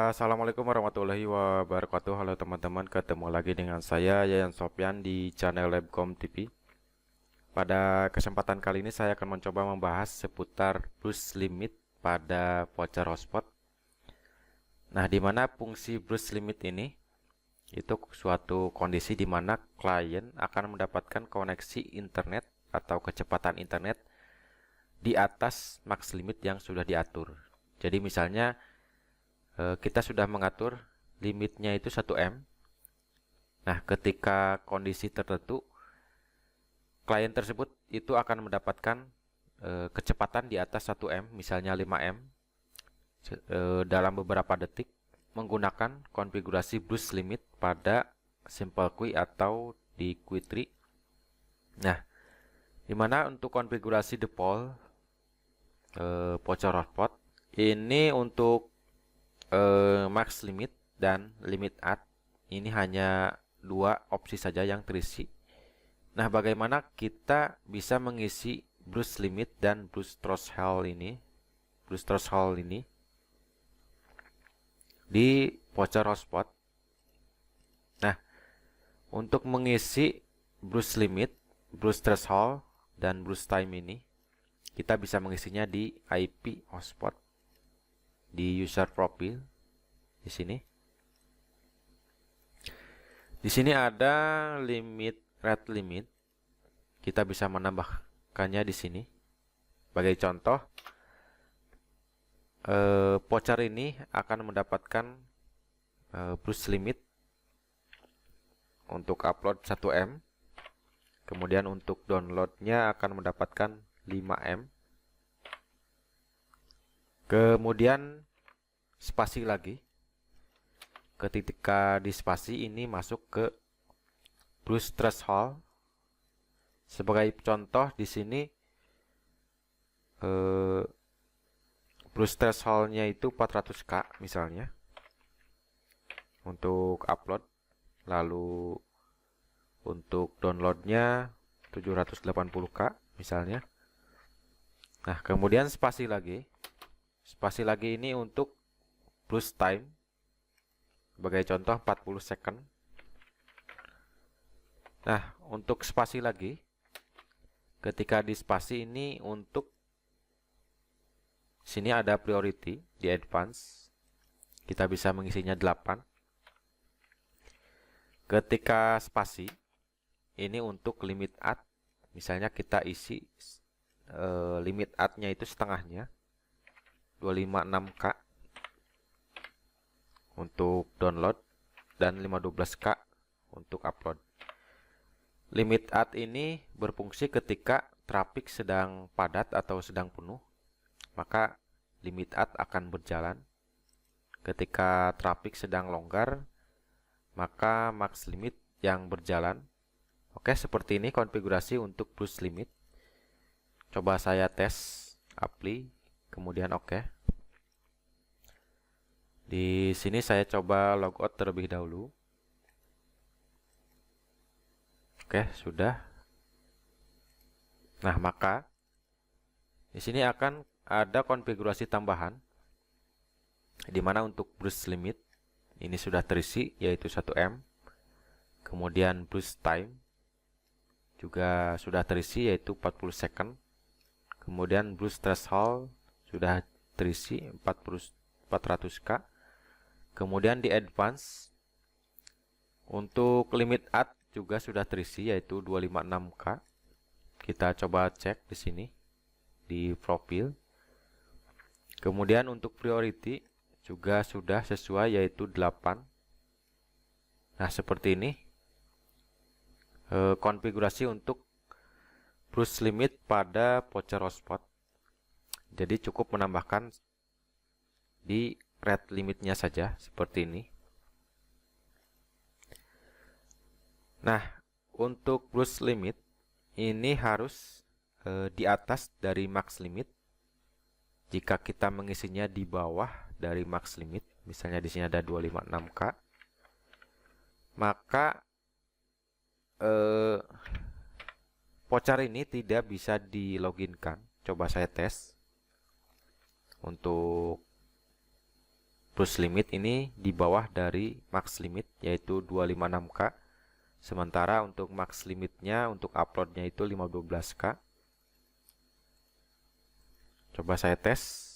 Assalamualaikum warahmatullahi wabarakatuh. Halo teman-teman, ketemu lagi dengan saya Yayan Sopyan di channel Labcom TV. Pada kesempatan kali ini saya akan mencoba membahas seputar brush limit pada voucher hotspot. Nah, di mana fungsi brush limit ini itu suatu kondisi di mana klien akan mendapatkan koneksi internet atau kecepatan internet di atas max limit yang sudah diatur. Jadi misalnya kita sudah mengatur limitnya itu 1 M. Nah, ketika kondisi tertentu, klien tersebut itu akan mendapatkan kecepatan di atas 1 M, misalnya 5 M, dalam beberapa detik menggunakan konfigurasi brush limit pada Simple Qui atau di Qui3. Nah, dimana untuk konfigurasi default voucher hotspot ini untuk max limit dan limit add ini hanya dua opsi saja yang terisi. Nah, bagaimana kita bisa mengisi brush limit dan brush threshold ini di voucher hotspot. Nah, untuk mengisi brush limit, brush threshold dan brush time ini kita bisa mengisinya di IP hotspot di user profile di sini. Di sini ada rate limit. Kita bisa menambahkannya di sini. Sebagai contoh, voucher ini akan mendapatkan brush limit untuk upload 1 M. Kemudian untuk downloadnya akan mendapatkan 5 M. Kemudian spasi lagi. Ketika di spasi ini masuk ke brush threshold. Sebagai contoh di sini brush thresholdnya itu 400K misalnya untuk upload, lalu untuk downloadnya 780K misalnya. Nah, kemudian spasi lagi. Spasi lagi ini untuk brush time. Sebagai contoh 40 second. Nah, untuk spasi lagi, ketika di spasi ini untuk sini ada priority di advance. Kita bisa mengisinya 8. Ketika spasi ini untuk limit add. Misalnya kita isi limit add-nya itu setengahnya 256K untuk download dan 512K untuk upload. Limit add ini berfungsi ketika traffic sedang padat atau sedang penuh, maka limit add akan berjalan. Ketika traffic sedang longgar, maka max limit yang berjalan. Oke, seperti ini konfigurasi untuk brush limit. Coba saya tes apply, kemudian oke. Di sini saya coba logout terlebih dahulu. Oke, sudah. Nah, maka di sini akan ada konfigurasi tambahan di mana untuk brush limit ini sudah terisi yaitu 1 M. Kemudian brush time juga sudah terisi yaitu 40 second. Kemudian brush threshold sudah terisi 400K. Kemudian di advance untuk limit add juga sudah terisi yaitu 256K. Kita coba cek di sini di profil. Kemudian untuk priority juga sudah sesuai yaitu 8. Nah, seperti ini konfigurasi untuk brush limit pada voucher hotspot. Jadi cukup menambahkan di rate limitnya saja seperti ini. Nah, untuk brush limit ini harus di atas dari max limit. Jika kita mengisinya di bawah dari max limit, misalnya di sini ada 256K, maka voucher ini tidak bisa di loginkan. Coba saya tes untuk Bruce limit ini di bawah dari max limit, yaitu 256K. Sementara untuk max limitnya untuk uploadnya itu 512K. Coba saya tes.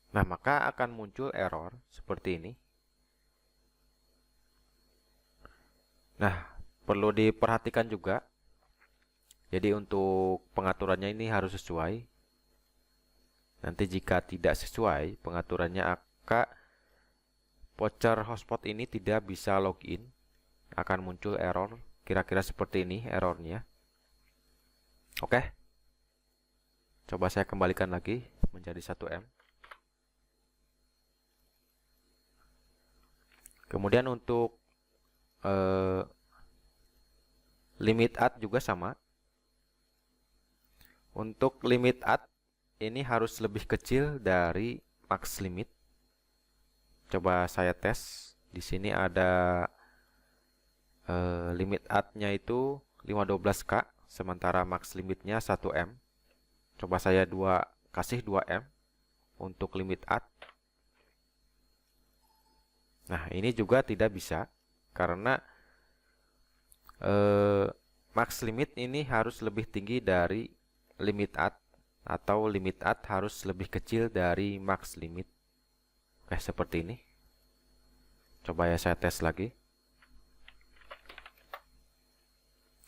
Nah, maka akan muncul error seperti ini. Nah, perlu diperhatikan juga. Jadi untuk pengaturannya ini harus sesuai. Nanti jika tidak sesuai pengaturannya, maka voucher hotspot ini tidak bisa login. Akan muncul error. Kira-kira seperti ini errornya. Oke. Coba saya kembalikan lagi menjadi 1M. Kemudian untuk limit add juga sama. Untuk limit add ini harus lebih kecil dari max limit. Coba saya tes. Di sini ada limit add-nya itu 512K, sementara max limitnya 1M. Coba saya kasih 2M untuk limit add. Nah, ini juga tidak bisa karena max limit ini harus lebih tinggi dari limit add, atau limit add harus lebih kecil dari max limit. Seperti ini. Coba ya saya tes lagi.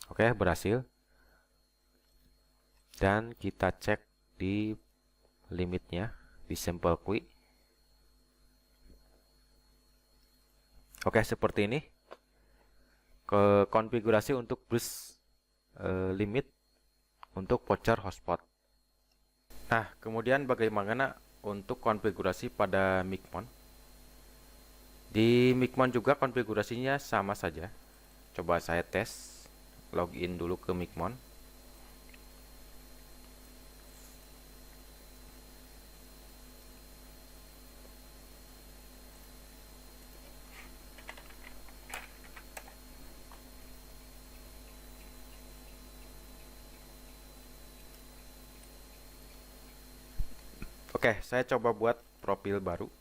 Oke, berhasil. Dan kita cek di limitnya di sampel quick. Oke, seperti ini. Konfigurasi untuk Bruce limit untuk voucher hotspot. Nah, kemudian bagaimana untuk konfigurasi pada Micmon? Di Micmon juga konfigurasinya sama saja. Coba saya tes, login dulu ke Micmon. Oke, saya coba buat profil baru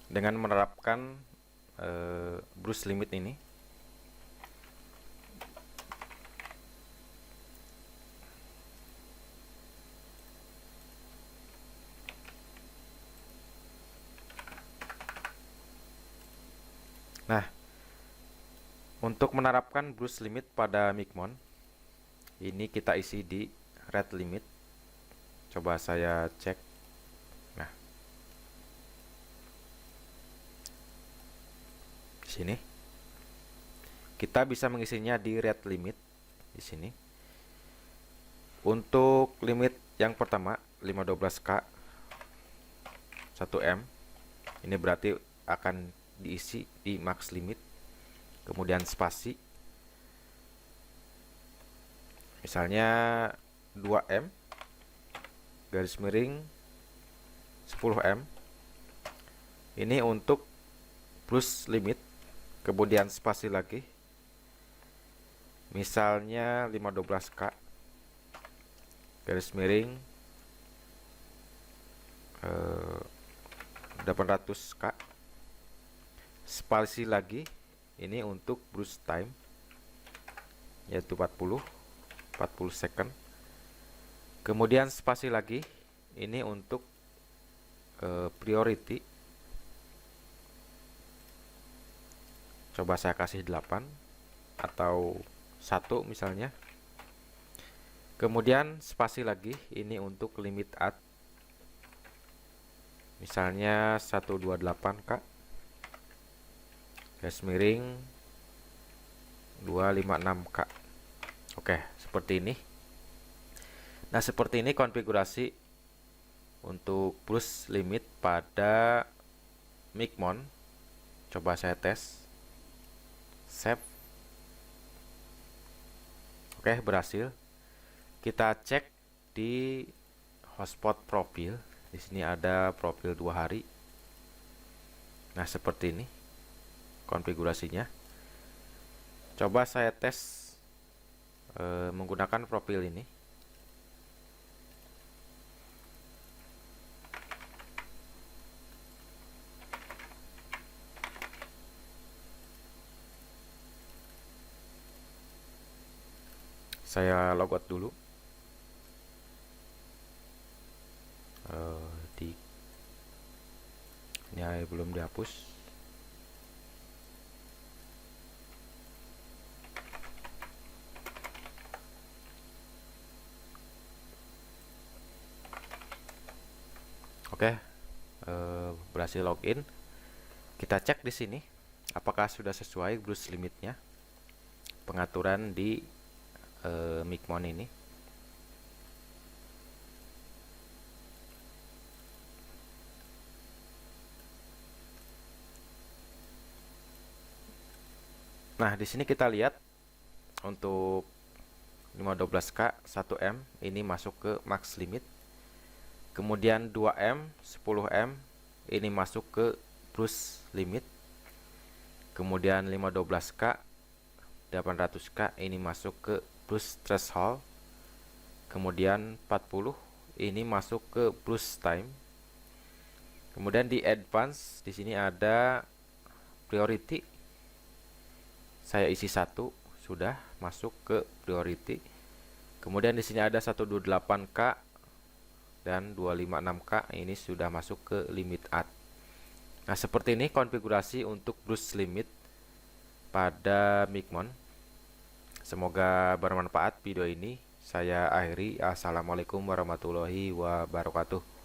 dengan menerapkan Bruce limit ini. Nah, untuk menerapkan Bruce limit pada Micmon, ini kita isi di red limit. Coba saya cek. Nah, di sini kita bisa mengisinya di red limit di sini. Untuk limit yang pertama 512K 1M, ini berarti akan diisi di max limit. Kemudian spasi, misalnya 2M garis miring 10M, ini untuk Bruce limit. Kemudian spasi lagi, misalnya 512K garis miring 800K, spasi lagi, ini untuk Bruce time, yaitu 40 second. Kemudian spasi lagi, ini untuk priority. Coba saya kasih 8 atau 1 misalnya. Kemudian spasi lagi, ini untuk limit add, misalnya 128K garis miring 256K. Oke, seperti ini. Nah, seperti ini konfigurasi untuk Bruce limit pada Micmon. Coba saya tes. Save. Oke, berhasil. Kita cek di hotspot profil. Di sini ada profil 2 hari. Nah, seperti ini konfigurasinya. Coba saya tes menggunakan profil ini. Saya logout dulu. Di ini belum dihapus. Oke, berhasil login. Kita cek di sini apakah sudah sesuai brush limitnya, pengaturan di Micmon ini. Nah, di sini kita lihat untuk 512K 1M ini masuk ke max limit. Kemudian 2M, 10M ini masuk ke brush limit. Kemudian 512K 800K ini masuk ke brush threshold. Kemudian 40 ini masuk ke brush time. Kemudian di advance di sini ada priority. Saya isi 1, sudah masuk ke priority. Kemudian di sini ada 128K dan 256K ini sudah masuk ke limit add. Nah, seperti ini konfigurasi untuk brush limit pada Micmon. Semoga bermanfaat video ini. Saya akhiri. Assalamualaikum warahmatullahi wabarakatuh.